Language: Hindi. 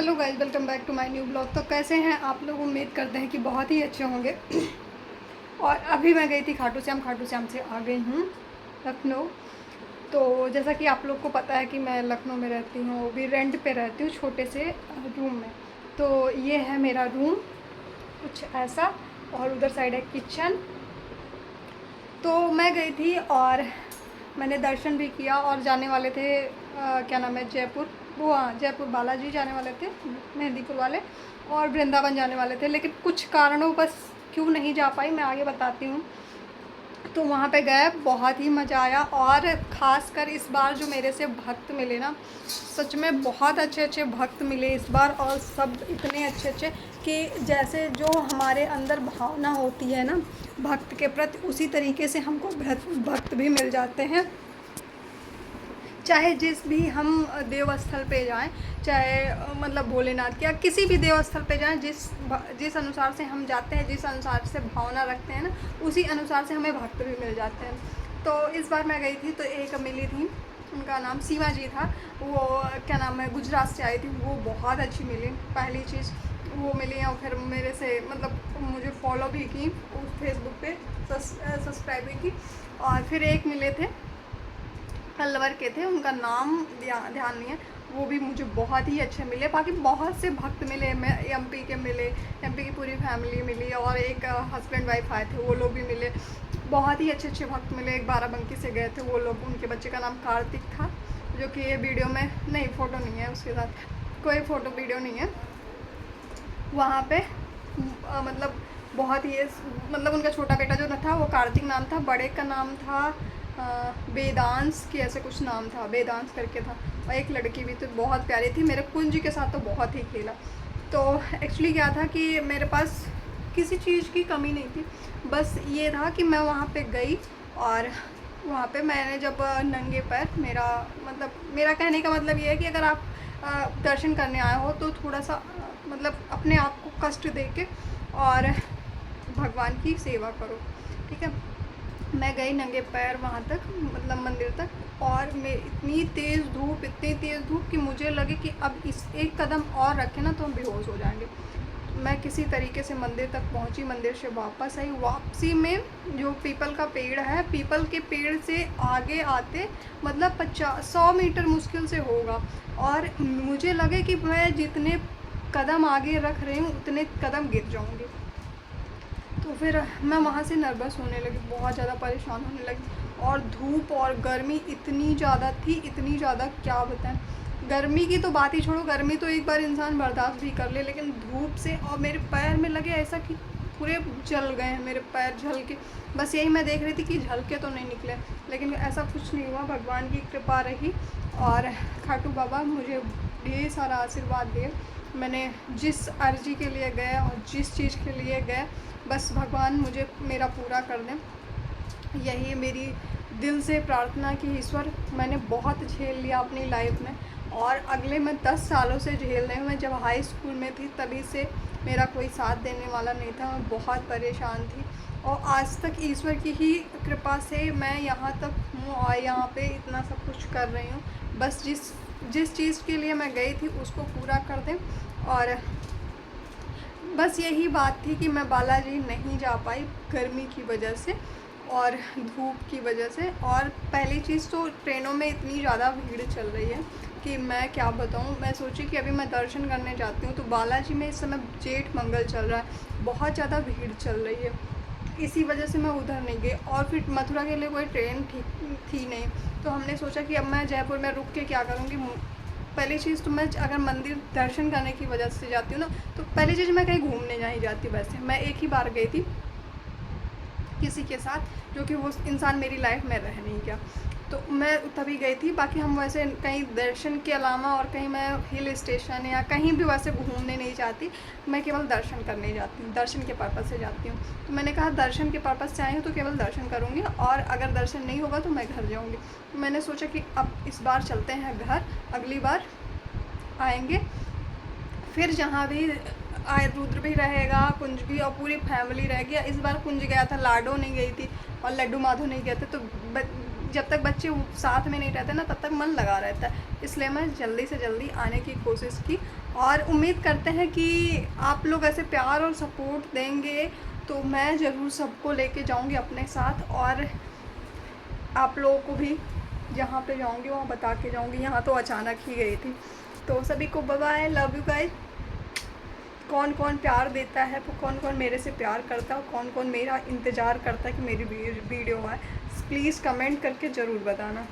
Hello guys, welcome back to my new blog. तो कैसे हैं आप लोग? उम्मीद करते हैं कि बहुत ही अच्छे होंगे। और अभी मैं गई थी खाटू श्याम से आ गई हूँ लखनऊ। तो जैसा कि आप लोग को पता है कि मैं लखनऊ में रहती हूँ, वो भी रेंट पे रहती हूँ छोटे से रूम में। तो ये है मेरा रूम कुछ ऐसा, और उधर साइड है किचन। तो मैं गई थी और मैंने दर्शन भी किया और जाने वाले थे क्या नाम है, जयपुर। वो हाँ, जयपुर बालाजी जाने वाले थे, मेहंदीपुर वाले, और वृंदावन जाने वाले थे, लेकिन कुछ कारणों बस क्यों नहीं जा पाई मैं आगे बताती हूँ। तो वहाँ पे गए, बहुत ही मज़ा आया। और ख़ासकर इस बार जो मेरे से भक्त मिले ना, सच में बहुत अच्छे अच्छे भक्त मिले इस बार। और सब इतने अच्छे अच्छे कि जैसे जो हमारे अंदर भावना होती है ना भक्त के प्रति, उसी तरीके से हमको भक्त भी मिल जाते हैं। चाहे जिस भी हम देव स्थल पे जाएं, चाहे मतलब भोलेनाथ या किसी भी देव स्थल पे जाएं, जिस अनुसार से हम जाते हैं, जिस अनुसार से भावना रखते हैं ना, उसी अनुसार से हमें भक्त भी मिल जाते हैं। तो इस बार मैं गई थी तो एक मिली थी, उनका नाम सीमा जी था। वो क्या नाम है, गुजरात से आई थी। वो बहुत अच्छी मिली, पहली चीज़ वो मिली। और फिर मेरे से मतलब मुझे फॉलो भी की उस फेसबुक पे, सब्सक्राइब भी की। और फिर एक मिले थे अलवर के थे, उनका नाम ध्यान नहीं है, वो भी मुझे बहुत ही अच्छे मिले। बाकी बहुत से भक्त मिले, मैं एमपी के मिले, एमपी की पूरी फैमिली मिली, और एक हस्बैंड वाइफ आए थे, वो लोग भी मिले। बहुत ही अच्छे अच्छे भक्त मिले। एक बाराबंकी से गए थे वो लोग, उनके बच्चे का नाम कार्तिक था, जो कि ये वीडियो में नहीं, फ़ोटो नहीं है उसके साथ, कोई फ़ोटो वीडियो नहीं है वहाँ पे। मतलब बहुत ही मतलब उनका छोटा बेटा जो था वो कार्तिक नाम था, बड़े का नाम था वेदांश की, ऐसे कुछ नाम था, वेदांश करके था। और एक लड़की भी तो बहुत प्यारी थी, मेरे कुंज के साथ तो बहुत ही खेला। तो एक्चुअली क्या था कि मेरे पास किसी चीज़ की कमी नहीं थी, बस ये था कि मैं वहाँ पे गई। और वहाँ पे मैंने जब नंगे पैर, मेरा कहने का मतलब ये है कि अगर आप दर्शन करने आए हो तो थोड़ा सा मतलब अपने आप को कष्ट दे के और भगवान की सेवा करो, ठीक है। मैं गई नंगे पैर वहाँ तक, मतलब मंदिर तक, और मैं इतनी तेज़ धूप कि मुझे लगे कि अब इस एक कदम और रखें ना तो हम बेहोश हो जाएंगे। मैं किसी तरीके से मंदिर तक पहुँची, मंदिर से वापस आई। वापसी में जो पीपल का पेड़ है, पीपल के पेड़ से आगे आते मतलब 100 मीटर मुश्किल से होगा, और मुझे लगे कि मैं जितने कदम आगे रख रही हूँ उतने कदम गिर जाऊँगी। तो फिर मैं वहाँ से नर्वस होने लगी, बहुत ज़्यादा परेशान होने लगी। और धूप और गर्मी इतनी ज़्यादा थी, इतनी ज़्यादा क्या बताएं। गर्मी की तो बात ही छोड़ो, गर्मी तो एक बार इंसान बर्दाश्त भी कर ले, लेकिन धूप से और मेरे पैर में लगे ऐसा कि पूरे जल गए हैं मेरे पैर, झल के। बस यही मैं देख रही थी कि झल के तो नहीं निकले, लेकिन ऐसा कुछ नहीं हुआ, भगवान की कृपा रही। और खाटू बाबा मुझे ढेर सारा आशीर्वाद दिए। मैंने जिस अर्जी के लिए गए और जिस चीज़ के लिए गए, बस भगवान मुझे मेरा पूरा कर दें, यही मेरी दिल से प्रार्थना कि ईश्वर, मैंने बहुत झेल लिया अपनी लाइफ में, और अगले मैं 10 सालों से झेल रही हूँ। मैं जब हाई स्कूल में थी तभी से मेरा कोई साथ देने वाला नहीं था, मैं बहुत परेशान थी, और आज तक ईश्वर की ही कृपा से मैं यहाँ तक हूँ और यहाँ पे इतना सब कुछ कर रही हूँ। बस जिस चीज़ के लिए मैं गई थी उसको पूरा कर दें। और बस यही बात थी कि मैं बालाजी नहीं जा पाई गर्मी की वजह से और धूप की वजह से। और पहली चीज़ तो ट्रेनों में इतनी ज़्यादा भीड़ चल रही है कि मैं क्या बताऊँ। मैं सोची कि अभी मैं दर्शन करने जाती हूँ तो बालाजी में इस समय जेठ मंगल चल रहा है, बहुत ज़्यादा भीड़ चल रही है, इसी वजह से मैं उधर नहीं गई। और फिर मथुरा के लिए कोई ट्रेन थी नहीं, तो हमने सोचा कि अब मैं जयपुर में रुक के क्या करूँगी। पहली चीज़ तो मैं अगर मंदिर दर्शन करने की वजह से जाती हूँ ना, तो पहली चीज़ मैं कहीं घूमने नहीं जाती। वैसे मैं एक ही बार गई थी किसी के साथ, जो कि वो इंसान मेरी लाइफ में रह नहीं गया, तो मैं तभी गई थी। बाकी हम वैसे कहीं दर्शन के अलावा और कहीं मैं हिल स्टेशन या कहीं भी वैसे घूमने नहीं जाती, मैं केवल दर्शन करने जाती हूँ, दर्शन के पर्पज़ से जाती हूँ। तो मैंने कहा दर्शन के पर्पज़ से आई हूँ तो केवल दर्शन करूँगी, और अगर दर्शन नहीं होगा तो मैं घर जाऊँगी। मैंने सोचा कि अब इस बार चलते हैं घर, अगली बार आएंगे फिर जहाँ भी आए, रुद्र भी रहेगा, कुंज भी, और पूरी फैमिली रहेगी। इस बार कुंज गया था, लाडो नहीं गई थी और लड्डू माधो नहीं गए थे, तो जब तक बच्चे साथ में नहीं रहते ना तब तक मन लगा रहता है, इसलिए मैं जल्दी से जल्दी आने की कोशिश की। और उम्मीद करते हैं कि आप लोग ऐसे प्यार और सपोर्ट देंगे तो मैं ज़रूर सबको लेके जाऊंगी अपने साथ, और आप लोगों को भी जहाँ पे जाऊंगी वहाँ बता के जाऊंगी। यहाँ तो अचानक ही गई थी। तो सभी को bye bye, love you guys. कौन कौन प्यार देता है, कौन कौन मेरे से प्यार करता है, कौन कौन मेरा इंतज़ार करता है कि मेरी वीडियो आए, प्लीज़ कमेंट करके ज़रूर बताना।